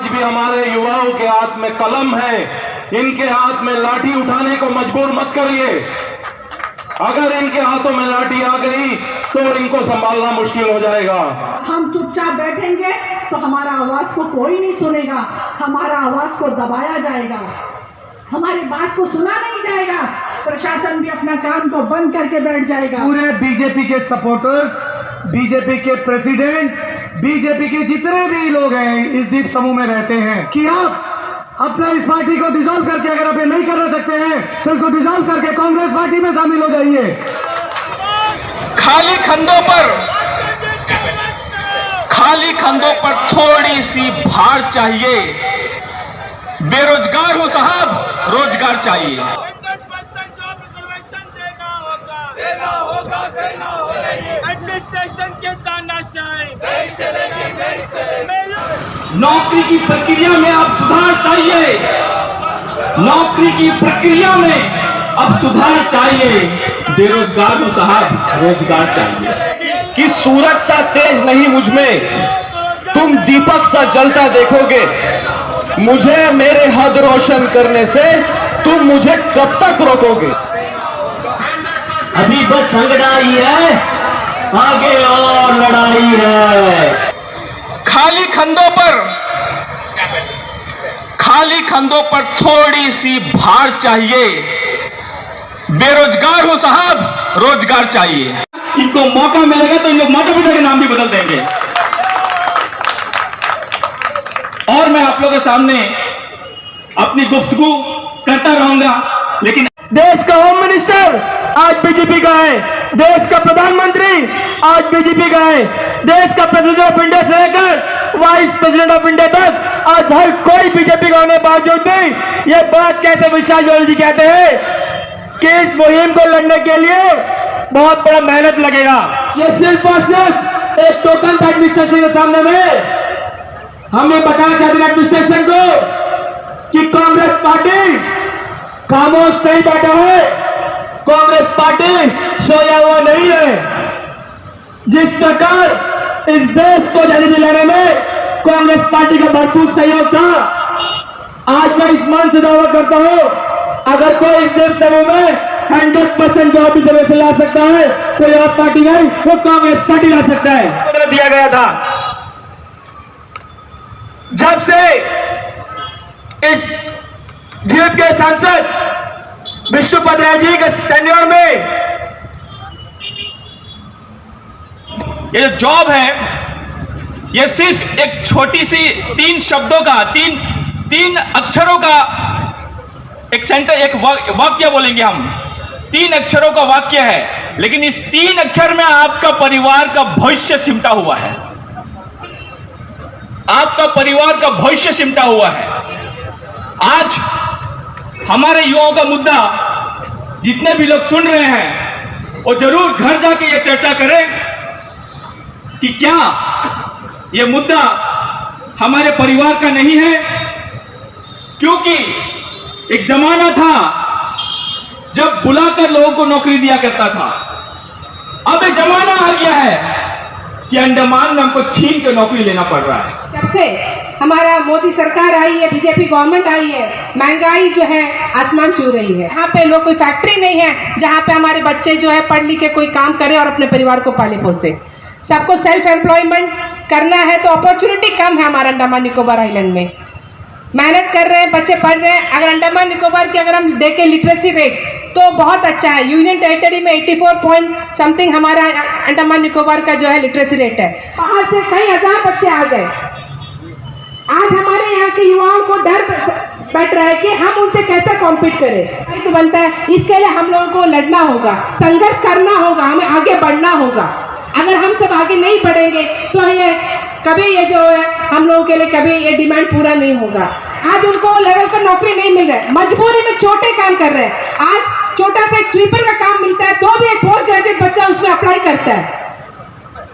आज भी हमारे युवाओं के हाथ में कलम है, इनके हाथ में लाठी उठाने को मजबूर मत करिए। अगर इनके हाथों में लाठी आ गई तो इनको संभालना मुश्किल हो जाएगा। हम चुपचाप बैठेंगे तो हमारा आवाज को कोई नहीं सुनेगा, हमारा आवाज को दबाया जाएगा, हमारी बात को सुना नहीं जाएगा, प्रशासन भी अपना काम को बंद करके बैठ जाएगा। पूरे बीजेपी के सपोर्टर्स, बीजेपी के प्रेसिडेंट, बीजेपी के जितने भी लोग हैं इस द्वीप समूह में रहते हैं कि आप अपना इस पार्टी को डिसॉल्व करके, अगर आप ये नहीं कर सकते हैं तो इसको डिसॉल्व करके कांग्रेस पार्टी में शामिल हो जाइए। खाली खंडों पर थोड़ी सी भार चाहिए। बेरोजगार हो साहब, रोजगार चाहिए। एडमिनिस्ट्रेशन के तानाशाही, नौकरी की प्रक्रिया में अब सुधार चाहिए। नौकरी की प्रक्रिया में अब सुधार चाहिए। बेरोजगार हो साहब, रोजगार चाहिए। कि सूरज सा तेज नहीं मुझ में, तुम दीपक सा जलता देखोगे। मुझे मेरे हद रोशन करने से तुम मुझे कब तक रोकोगे? अभी बस संगड़ाई है, आगे और लड़ाई है। खाली खंडों पर थोड़ी सी भार चाहिए। बेरोजगार हो साहब, रोजगार चाहिए। इनको मौका मिलेगा तो इन लोग माता पिता के नाम भी बदल देंगे। और मैं आप लोगों के सामने अपनी गुफ्तगू करता रहूंगा, लेकिन देश का होम मिनिस्टर आज बीजेपी का है, देश का प्रधानमंत्री आज बीजेपी का है, देश का प्रेसिडेंट ऑफ इंडिया से लेकर वाइस प्रेसिडेंट ऑफ इंडिया तक आज हर कोई बीजेपी का होने बावजूद भी ये बात कैसे विशाल जोशी जी कहते हैं कि इस मुहिम को लड़ने के लिए बहुत बड़ा मेहनत लगेगा। ये सिर्फ और सिर्फ एक टोकन था एडमिनिस्ट्रेशन के सामने में। हमें बताया चाहते एडमिनिस्ट्रेशन को कि कांग्रेस पार्टी खामोश नहीं बैठा है, कांग्रेस पार्टी सोया हुआ नहीं है। जिस प्रकार इस देश को आजादी दिलाने में कांग्रेस पार्टी का भरपूर सहयोग था, आज मैं इस मंच से दावा करता हूं, अगर कोई इस देश समूह में 100% जवाबी समय से ला सकता है तो यह पार्टी नहीं, वो कांग्रेस पार्टी ला सकता है। दिया गया था जब से इस द्वीप के सांसद विष्णुपद राय जी के टेन्योर में ये जो जॉब है, ये सिर्फ एक छोटी सी 3 शब्दों का, तीन अक्षरों का एक वाक्य बोलेंगे हम। 3 अक्षरों का वाक्य है, लेकिन इस 3 अक्षर में आपका परिवार का भविष्य सिमटा हुआ है। आपका परिवार का भविष्य सिमटा हुआ है। आज हमारे युवाओं का मुद्दा जितने भी लोग सुन रहे हैं वो जरूर घर जाके ये चर्चा करें कि क्या ये मुद्दा हमारे परिवार का नहीं है, क्योंकि एक जमाना था जब बुलाकर लोगों को नौकरी दिया करता था। अब एक जमाना आ गया है कि अंडमान में हमको छीन के नौकरी लेना पड़ रहा है। जब से हमारा मोदी सरकार आई है, बीजेपी गवर्नमेंट आई है, महंगाई जो है आसमान छू रही है। यहाँ पे लोग कोई फैक्ट्री नहीं है जहाँ पे हमारे बच्चे जो है पढ़ लिख के कोई काम करे और अपने परिवार को पाले पोसे। सबको सेल्फ एम्प्लॉयमेंट करना है तो अपॉर्चुनिटी कम है हमारा अंडमान निकोबार आइलैंड में। मेहनत कर रहे हैं, बच्चे पढ़ रहे हैं। अगर अंडमान निकोबार की अगर हम देखें लिटरेसी रेट तो बहुत अच्छा है। यूनियन टेरिटरी में 84 पॉइंट समथिंग हमारा अंडमान निकोबार का जो है लिटरेसी रेट है। बाहर से कई हजार बच्चे आ गए। आज हमारे यहाँ के युवाओं को डर बैठ रहा है कि हम उनसे कैसे कॉम्पीट करें। तो बनता है, इसके लिए हम लोगों को लड़ना होगा, संघर्ष करना होगा, हमें आगे बढ़ना होगा। अगर हम सब आगे नहीं बढ़ेंगे तो ये कभी ये जो है हम लोगों के लिए कभी ये डिमांड पूरा नहीं होगा। आज उनको लेवल पर नौकरी नहीं मिल रहा है, मजबूरी में छोटे काम कर रहे हैं। आज छोटा सा एक स्वीपर का काम मिलता है तो भी एक पोस्ट ग्रेजुएट बच्चा उसमें अप्लाई करता है।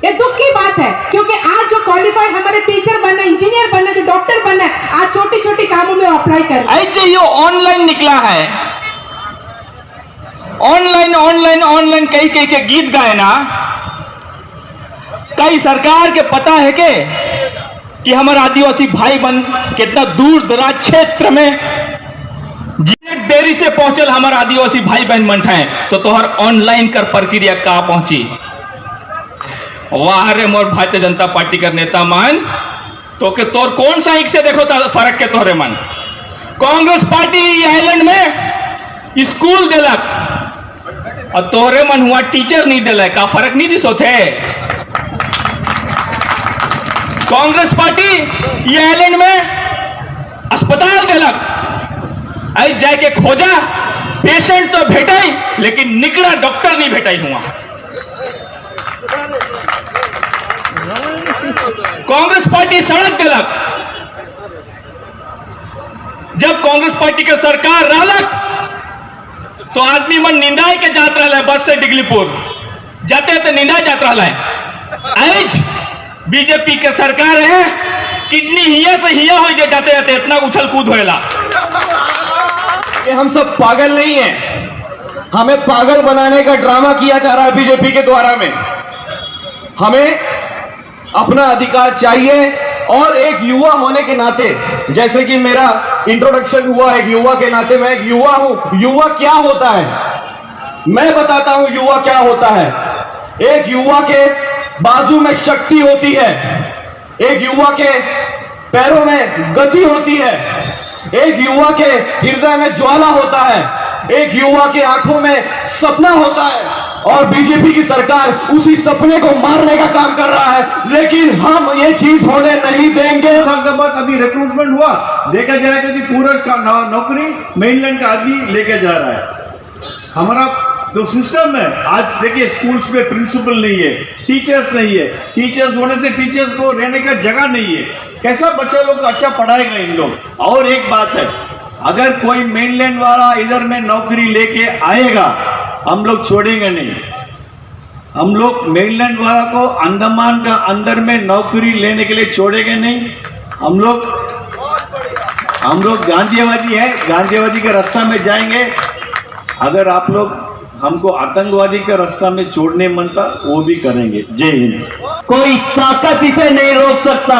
ये दुख की बात है, क्योंकि आज जो क्वालिफाइड हमारे टीचर बनना, इंजीनियर बनना, जो डॉक्टर बनना है, आज छोटी छोटी कामों में अप्लाई कर रहे हैं। ऐसे ये ऑनलाइन निकला है, ऑनलाइन कई के गीत गाए ना। कई सरकार के पता है के कि हमारे आदिवासी भाई बहन कितना दूर दराज क्षेत्र में देरी से पहुंचल हमारे आदिवासी भाई बहन मन है तो तोहर ऑनलाइन कर प्रक्रिया का पहुंची। वाह रे मोर भारतीय जनता पार्टी का नेता मन तो के तोर कौन सा एक से देखो फर्क के तोहरे मन। कांग्रेस पार्टी आइलैंड में स्कूल दिलक और तोहरे मन हुआ टीचर नहीं दिलक, का फर्क नहीं दिसो थे। कांग्रेस पार्टी ये आइलैंड में अस्पताल दिलक, आई जाके खोजा पेशेंट तो भेटाई लेकिन निकड़ा डॉक्टर नहीं भेटाई हुआ। कांग्रेस पार्टी सड़क दिलक, जब कांग्रेस पार्टी के सरकार रहलक तो आदमी मन निंदाई के जात रहा है, बस से डिगलीपुर जाते तो निंदाई जात रहा है। आज बीजेपी के सरकार है, किडनी हिया से हिया हो जाते जाते इतना उछल कूद होएला। कि हम सब पागल नहीं हैं, हमें पागल बनाने का ड्रामा किया जा रहा है बीजेपी के द्वारा में। हमें अपना अधिकार चाहिए और एक युवा होने के नाते, जैसे कि मेरा इंट्रोडक्शन हुआ एक युवा के नाते, मैं एक युवा हूं। युवा क्या होता है मैं बताता हूं। युवा क्या होता है, एक युवा के बाजू में शक्ति होती है, एक युवा के पैरों में गति होती है, एक युवा के हृदय में ज्वाला होता है, एक युवा के आंखों में सपना होता है। और बीजेपी की सरकार उसी सपने को मारने का काम कर रहा है, लेकिन हम ये चीज होने नहीं देंगे। साल के बाद अभी रिक्रूटमेंट हुआ, देखा जाएगा कि पूरा नौकरी मेनलैंड का आदमी लेके जा रहा है। हमारा जो सिस्टम है आज देखिए, स्कूल्स में प्रिंसिपल नहीं है, टीचर्स नहीं है, टीचर्स होने से टीचर्स को रहने का जगह नहीं है। कैसा बच्चे लोग को अच्छा पढ़ाएगा इन लोग। और एक बात है, अगर कोई मेनलैंड वाला इधर में नौकरी लेके आएगा हम लोग छोड़ेंगे नहीं। हम लोग मेनलैंड वाला को अंडमान का अंदर में नौकरी लेने के लिए छोड़ेंगे नहीं। हम लोग गांधीवादी है, गांधीवादी के रास्ता में जाएंगे। अगर आप लोग हमको आतंकवादी का रास्ता में छोड़ने मनता वो भी करेंगे। जय हिंद। कोई ताकत इसे नहीं रोक सकता,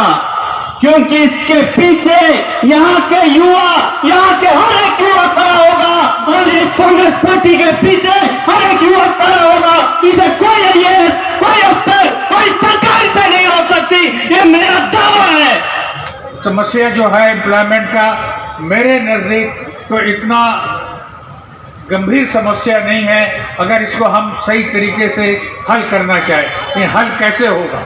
क्योंकि इसके पीछे यहाँ के युवा, यहाँ के हर एक युवा खड़ा होगा और इस कांग्रेस पार्टी के पीछे हर एक युवा खड़ा होगा। इसे कोई आईएएस, कोई अफसर, कोई सरकार इसे नहीं रोक सकती, ये मेरा दावा है। समस्या जो है एम्प्लॉयमेंट का, मेरे नजदीक तो इतना गंभीर समस्या नहीं है अगर इसको हम सही तरीके से हल करना चाहें। ये हल कैसे होगा,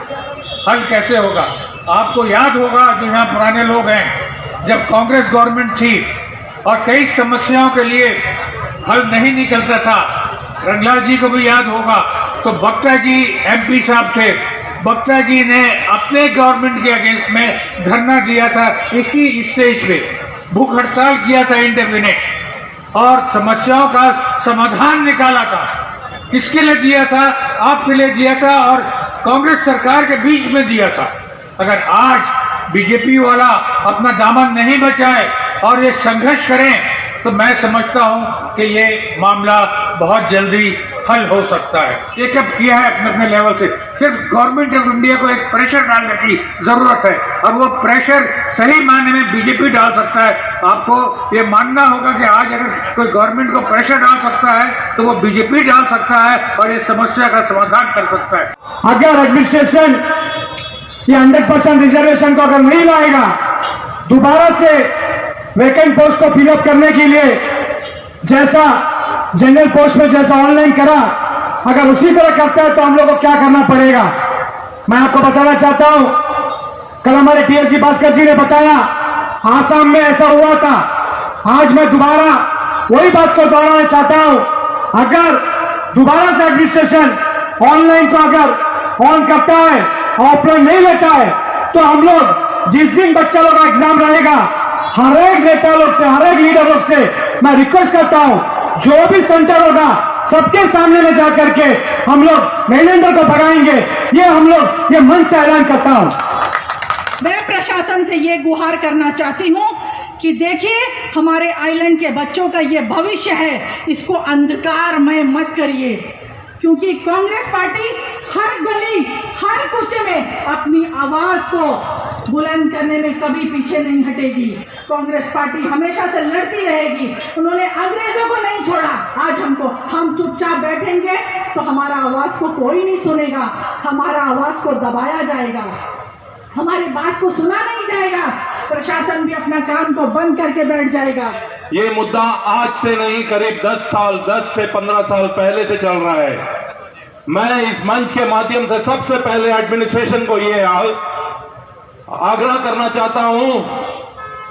हल कैसे होगा? आपको याद होगा, जो यहाँ पुराने लोग हैं, जब कांग्रेस गवर्नमेंट थी और कई समस्याओं के लिए हल नहीं निकलता था, रंगलाल जी को भी याद होगा, तो बख्ता जी एमपी साहब थे, बख्ता जी ने अपने गवर्नमेंट के अगेंस्ट में धरना दिया था, इसकी स्टेज पे भूख हड़ताल किया था इंडेफिनिट, और समस्याओं का समाधान निकाला था। किसके लिए दिया था? आपके लिए दिया था और कांग्रेस सरकार के बीच में दिया था। अगर आज बीजेपी वाला अपना दामन नहीं बचाए और ये संघर्ष करें तो मैं समझता हूं कि ये मामला बहुत जल्दी हल हो सकता है। ये कब किया है अपने अपने लेवल से, सिर्फ गवर्नमेंट ऑफ इंडिया को एक प्रेशर डालने की जरूरत है और वो प्रेशर सही मायने में बीजेपी डाल सकता है। आपको ये मानना होगा कि आज अगर कोई गवर्नमेंट को प्रेशर डाल सकता है तो वो बीजेपी डाल सकता है और ये समस्या का समाधान कर सकता है। अगर एडमिनिस्ट्रेशन ये 100% रिजर्वेशन को अगर नहीं लाएगा, दोबारा से वैकेंट पोस्ट को फिलअप करने के लिए जैसा जनरल पोस्ट में जैसा ऑनलाइन करा, अगर उसी तरह करता है तो हम लोग को क्या करना पड़ेगा। मैं आपको बताना चाहता हूं, कल हमारे टीएसजी भास्कर जी ने बताया आसाम में ऐसा हुआ था। आज मैं दोबारा वही बात को दोहराना चाहता हूं, अगर दोबारा से एडमिनिस्ट्रेशन ऑनलाइन को अगर ऑन करता है, ऑफलाइन नहीं लेता है, तो हम लोग जिस दिन बच्चा लोग का एग्जाम रहेगा, हर एक नेता लोग से, हर एक लीडर लोग से मैं रिक्वेस्ट करता हूं, जो भी सेंटर होगा सबके सामने में जाकर के हम लोग मेनलैंडर को भगाएंगे। ये हम लोग ये मन से ऐलान करता हूं। मैं प्रशासन से ये गुहार करना चाहती हूँ कि देखिए, हमारे आइलैंड के बच्चों का ये भविष्य है, इसको अंधकारमय मत करिए। क्योंकि कांग्रेस पार्टी हर गली हर कुचे में अपनी आवाज को बुलंद करने में कभी पीछे नहीं हटेगी। कांग्रेस पार्टी हमेशा से लड़ती रहेगी। उन्होंने अंग्रेजों को नहीं छोड़ा। आज हम चुपचाप बैठेंगे तो हमारा आवाज को कोई नहीं सुनेगा, हमारा आवाज को दबाया जाएगा, हमारी बात को सुना नहीं जाएगा, प्रशासन भी अपना काम को बंद करके बैठ जाएगा। ये मुद्दा आज से नहीं, करीब 10 से 15 साल पहले से चल रहा है। मैं इस मंच के माध्यम से सबसे पहले एडमिनिस्ट्रेशन को ये आग्रह करना चाहता हूं,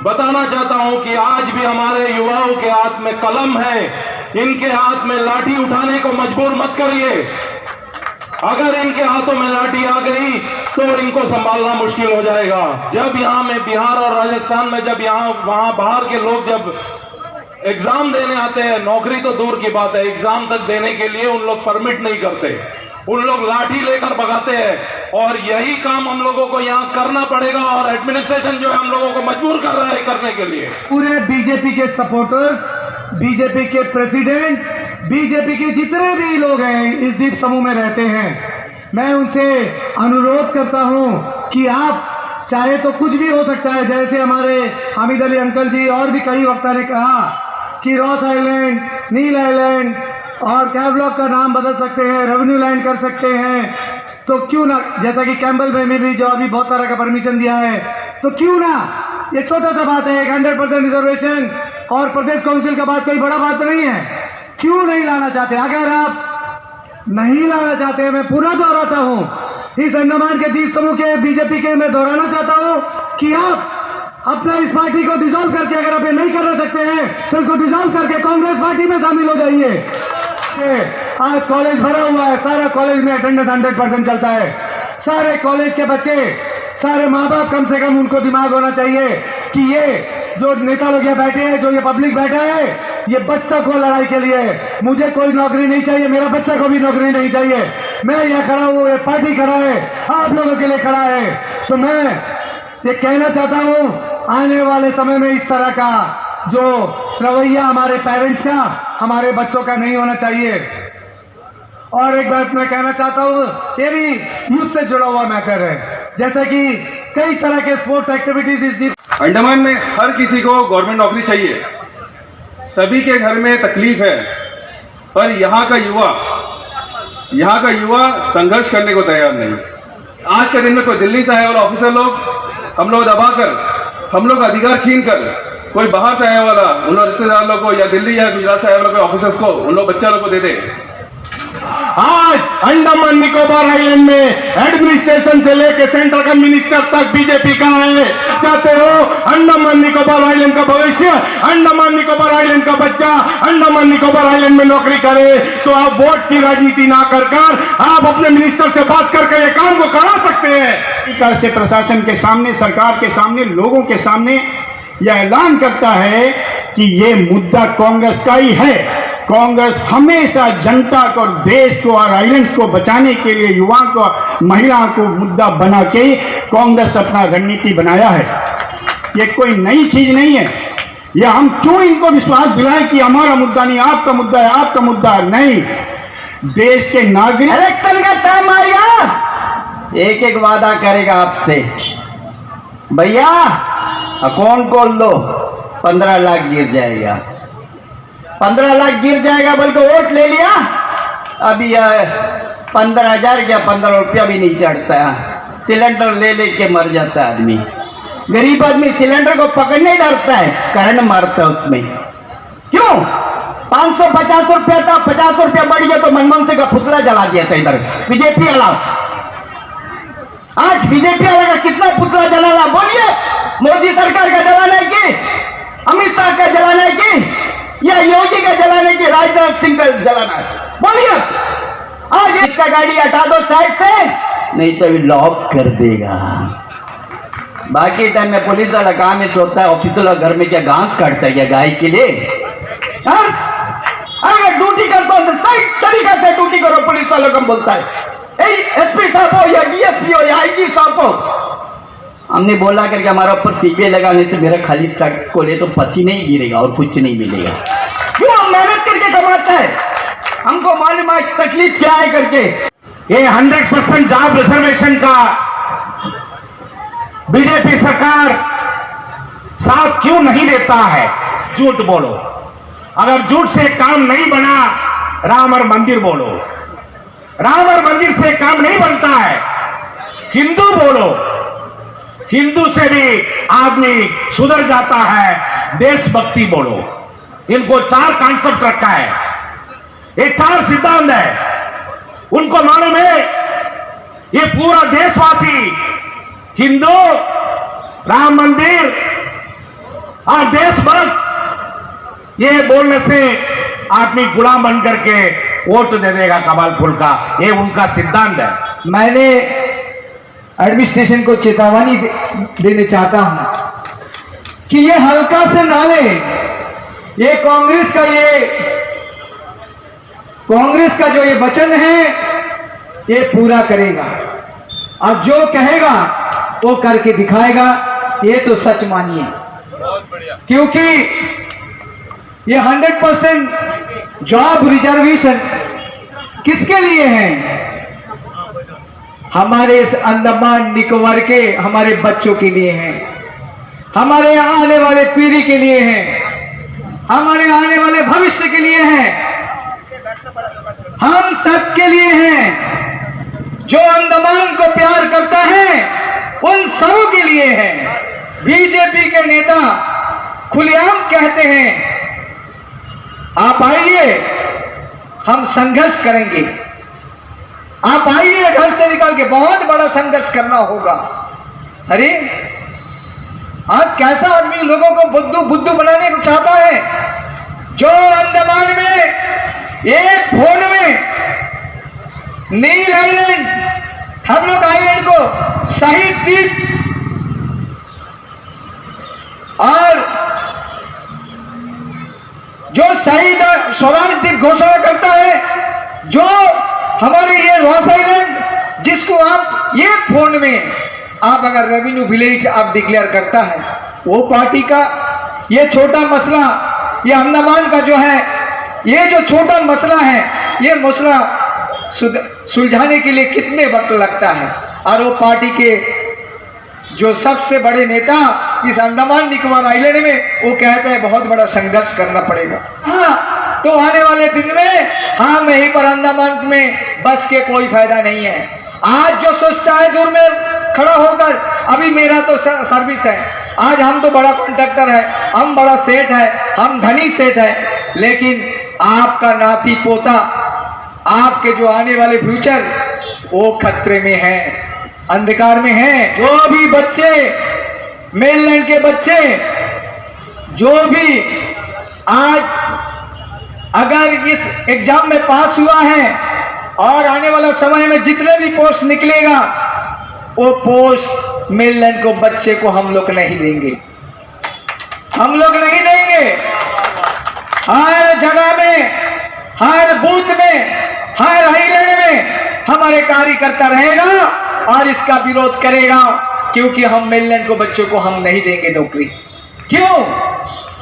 बताना चाहता हूं कि आज भी हमारे युवाओं के हाथ में कलम है, इनके हाथ में लाठी उठाने को मजबूर मत करिए। अगर इनके हाथों में लाठी आ गई तो इनको संभालना मुश्किल हो जाएगा। जब यहां में बिहार और राजस्थान में जब वहां बाहर के लोग जब एग्जाम देने आते हैं, नौकरी तो दूर की बात है, एग्जाम तक देने के लिए उन लोग परमिट नहीं करते, उन लोग लाठी लेकर भगाते हैं। और यही काम हम लोगों को यहाँ करना पड़ेगा और एडमिनिस्ट्रेशन जो है हम लोगों को मजबूर कर रहा है करने के लिए। पूरे बीजेपी के सपोर्टर्स, बीजेपी के प्रेसिडेंट, बीजेपी के जितने भी लोग हैं इस द्वीप समूह में रहते हैं, मैं उनसे अनुरोध करता हूं कि आप चाहे तो कुछ भी हो सकता है, जैसे हमारे हामिद अली अंकल जी और भी कई वक्ता ने कहा कि रॉस आइलैंड, नील आइलैंड और कैवलॉक का नाम बदल सकते हैं, रेवेन्यू लैंड कर सकते हैं, तो क्यों ना, जैसा कि कैंबल में भी जो अभी बहुत तरह का परमिशन दिया है, तो क्यों ना, ये छोटा सा बात है, 100% रिजर्वेशन और प्रदेश काउंसिल का बात कोई बड़ा बात नहीं है, क्यों नहीं लाना चाहते? अगर आप नहीं लाना चाहते, मैं पुनः दोहराता हूं, इस अंडमान के द्वीप समूह के बीजेपी के मैं दोहराना चाहता हूं कि आप अपना इस पार्टी को डिसॉल्व करके, अगर आप ये नहीं करना सकते हैं तो इसको डिसॉल्व करके कांग्रेस पार्टी में शामिल हो जाइए। आज कॉलेज भरा हुआ है, सारा कॉलेज में अटेंडेंस 100% चलता है, सारे कॉलेज के बच्चे, सारे माँ बाप, कम से कम उनको दिमाग होना चाहिए कि ये जो नेता लोग यहाँ बैठे हैं, जो ये पब्लिक बैठा है, ये बच्चा को लड़ाई के लिए है। मुझे कोई नौकरी नहीं चाहिए, मेरा बच्चा को भी नौकरी नहीं चाहिए, मैं यहाँ खड़ा हूँ, ये पार्टी खड़ा है, आप लोगों के लिए खड़ा है। तो मैं ये कहना चाहता हूँ, आने वाले समय में इस तरह का जो रवैया हमारे पेरेंट्स का, हमारे बच्चों का नहीं होना चाहिए। और एक बात मैं कहना चाहता हूँ, ये भी यूथ से जुड़ा हुआ मैटर है, जैसे कि कई तरह के स्पोर्ट्स एक्टिविटीज इस अंडमान में हर किसी को गवर्नमेंट नौकरी चाहिए, सभी के घर में तकलीफ है, पर यहाँ का युवा संघर्ष करने को तैयार नहीं। आज के दिन में कोई दिल्ली से आए वाला ऑफिसर लोग हम लोग दबाकर, हम लोग अधिकार छीन कर, कोई बाहर से आया वाला उन लोग रिश्तेदार लोग को या दिल्ली या गुजरात से आए वाले ऑफिसर्स को, उन लोग बच्चा लोग को दे दे। आज अंडमान निकोबार आइलैंड में एडमिनिस्ट्रेशन से लेकर सेंट्रल का मिनिस्टर तक बीजेपी का है। चाहते हो अंडमान निकोबार आइलैंड का भविष्य, अंडमान निकोबार आइलैंड का बच्चा अंडमान निकोबार आइलैंड में नौकरी करे, तो आप वोट की राजनीति ना कर आप अपने मिनिस्टर से बात करके ये काम को करा सकते हैं। से प्रशासन के सामने, सरकार के सामने, लोगों के सामने यह ऐलान करता है कि ये मुद्दा कांग्रेस का ही है। कांग्रेस हमेशा जनता को, देश को और आइलैंड्स को बचाने के लिए युवाओं को, महिलाओं को मुद्दा बना के कांग्रेस अपना रणनीति बनाया है। ये कोई नई चीज नहीं है। या हम क्यों इनको विश्वास दिलाएं कि हमारा मुद्दा नहीं, आपका मुद्दा है, आपका मुद्दा है? नहीं, देश के नागरिक, इलेक्शन का टाइम आएगा, एक एक वादा करेगा आपसे, भैया अकाउंट खोल दो, 15 लाख गिर जाएगा, 15 लाख गिर जाएगा बोल के वोट ले लिया, अभी 15,000 या 15 रुपया भी नहीं चढ़ता है, सिलेंडर ले लेके मर जाता है आदमी। गरीब आदमी सिलेंडर को पकड़ने डरता है, करंट मारता है उसमें। क्यों? 550 रुपया था, 50 रुपया बढ़ गया तो मनमोहन सिंह का पुतला जला दिया था इधर बीजेपी वाला। आज बीजेपी वाला का कितना पुतला जलाना, बोलिए? मोदी सरकार का जलाना है कि अमित शाह का जलाना है कि या योगी का जलाना है कि राजनाथ सिंह का जलाना है? बोलिए। आज इसका गाड़ी हटा दो साइड से, नहीं तो लॉक कर देगा। बाकी टाइम में पुलिस वाला काम में सोता है, ऑफिसर वाला घर में क्या घास काटता है क्या गाय के लिए? अगर ड्यूटी करता हो तो सही तरीका से ड्यूटी करो। पुलिस वालों को बोलता है एसपी साहब हो या डीएसपी हो या आईजी साहब हो, हमने बोला करके हमारा ऊपर सीबीआई लगाने से मेरा खाली शर्ट को ले तो पसीने ही गिरेगा और कुछ नहीं मिलेगा। क्यों? मेहनत करके कमाता है। हमको मालूम है तकलीफ क्या है करके। ये 100% जॉब रिजर्वेशन का बीजेपी सरकार साथ क्यों नहीं देता है? झूठ बोलो। अगर झूठ से काम नहीं बना, राम और मंदिर बोलो। राम और मंदिर से काम नहीं बनता है। हिंदू बोलो, हिंदू से भी आदमी सुधर जाता है। देशभक्ति बोलो। इनको 4 कॉन्सेप्ट रखा है, ये 4 सिद्धांत है। उनको मालूम है ये पूरा देशवासी हिंदू, राम मंदिर और देशभक्त, ये बोलने से आदमी गुलाम बन करके वोट दे देगा कमाल फूल का। ये उनका सिद्धांत है। मैंने एडमिनिस्ट्रेशन को चेतावनी देना चाहता हूं कि ये हल्का से ना ले। ये कांग्रेस का जो ये वचन है ये पूरा करेगा और जो कहेगा वो करके दिखाएगा। ये तो सच मानिए, क्योंकि ये 100% जॉब रिजर्वेशन किसके लिए है? हमारे इस अंडमान निकोबार के हमारे बच्चों के लिए हैं, हमारे आने वाले पीढ़ी के लिए हैं, हमारे आने वाले भविष्य के लिए हैं, हम सब के लिए हैं। जो अंडमान को प्यार करता है उन सबों के लिए है। बीजेपी के नेता खुलेआम कहते हैं आप आइए, हम संघर्ष करेंगे। आप आइए, घर से निकाल के बहुत बड़ा संघर्ष करना होगा। अरे आप कैसा आदमी लोगों को बुद्धू बनाने को चाहता है? जो अंडमान में एक फोन में नील आइलैंड, हम लोग आइलैंड को शहीद द्वीप और जो शहीद स्वराज द्वीप घोषणा करता है, जो हमारे ये रॉस आइलैंड जिसको आप ये फोन में आप अगर रेवेन्यू विलेज आप डिक्लेयर करता है, वो पार्टी का ये छोटा मसला, ये अंडमान का जो है, ये जो छोटा मसला है, ये मसला सुलझाने के लिए कितने वक्त लगता है। और वो पार्टी के जो सबसे बड़े नेता इस अंडमान निकोबार आइलैंड में वो कहते हैं बहुत बड़ा संघर्ष करना पड़ेगा। हाँ, तो आने वाले दिन में हम यहीं पर अंडमान में बस के कोई फायदा नहीं है। आज जो सोचता है दूर में खड़ा होकर, अभी मेरा तो सर्विस है, आज हम तो बड़ा कॉन्ट्रैक्टर है, हम बड़ा सेठ है, हम धनी सेठ है, लेकिन आपका नाती पोता, आपके जो आने वाले फ्यूचर वो खतरे में है, अंधकार में है। जो भी बच्चे, मेनलैंड के बच्चे जो भी आज अगर इस एग्जाम में पास हुआ है और आने वाला समय में जितने भी पोस्ट निकलेगा, वो पोस्ट मेनलैंड को बच्चे को हम लोग नहीं देंगे, हम लोग नहीं देंगे। हर जगह में, हर बूथ में, हर आइलैंड में हमारे कार्यकर्ता रहेगा और इसका विरोध करेगा, क्योंकि हम मेनलैंड को बच्चों को हम नहीं देंगे नौकरी। क्यों?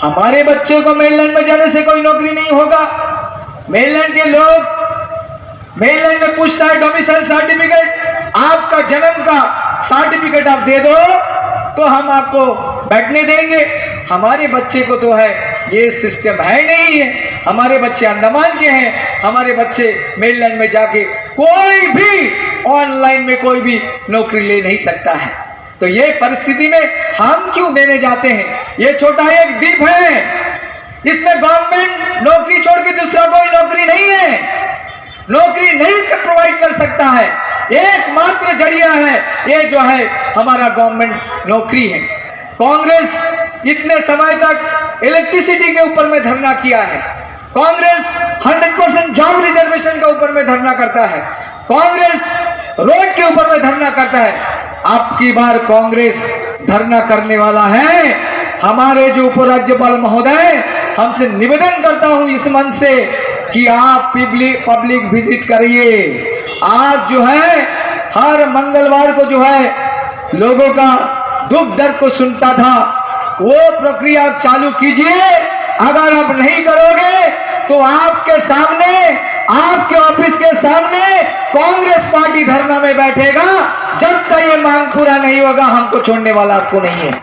हमारे बच्चों को मेनलैंड में जाने से कोई नौकरी नहीं होगा। मेनलैंड के लोग मेनलैंड में पूछता है डोमिसाइल सर्टिफिकेट, आपका जन्म का सर्टिफिकेट आप दे दो तो हम आपको बैठने देंगे। हमारे बच्चे को तो है ये सिस्टम है नहीं है। हमारे बच्चे अंडमान के हैं, हमारे बच्चे मेनलैंड में जाके कोई भी ऑनलाइन में कोई भी नौकरी ले नहीं सकता है। तो ये परिस्थिति में हम क्यों देने जाते हैं? ये छोटा एक द्वीप है, इसमें गवर्नमेंट नौकरी छोड़ के दूसरा कोई नौकरी नहीं है, नौकरी नहीं प्रोवाइड कर सकता है। एकमात्र जरिया है ये जो है हमारा गवर्नमेंट नौकरी है। कांग्रेस इतने समय तक इलेक्ट्रिसिटी के ऊपर में धरना किया है, कांग्रेस 100% जॉब रिजर्वेशन के ऊपर में धरना करता है, कांग्रेस रोड के ऊपर में धरना करता है। अब की बार कांग्रेस धरना करने वाला है। हमारे जो उपराज्यपाल महोदय, हमसे निवेदन करता हूं इस मंच से कि आप पब्लिक विजिट करिए। आप जो है हर मंगलवार को जो है लोगों का दुख दर्द को सुनता था, वो प्रक्रिया चालू कीजिए अगर आप नहीं करोगे तो आपके सामने, आपके ऑफिस के सामने कांग्रेस पार्टी धरना में बैठेगा। जब तक ये मांग पूरा नहीं होगा, हमको छोड़ने वाला आपको नहीं है।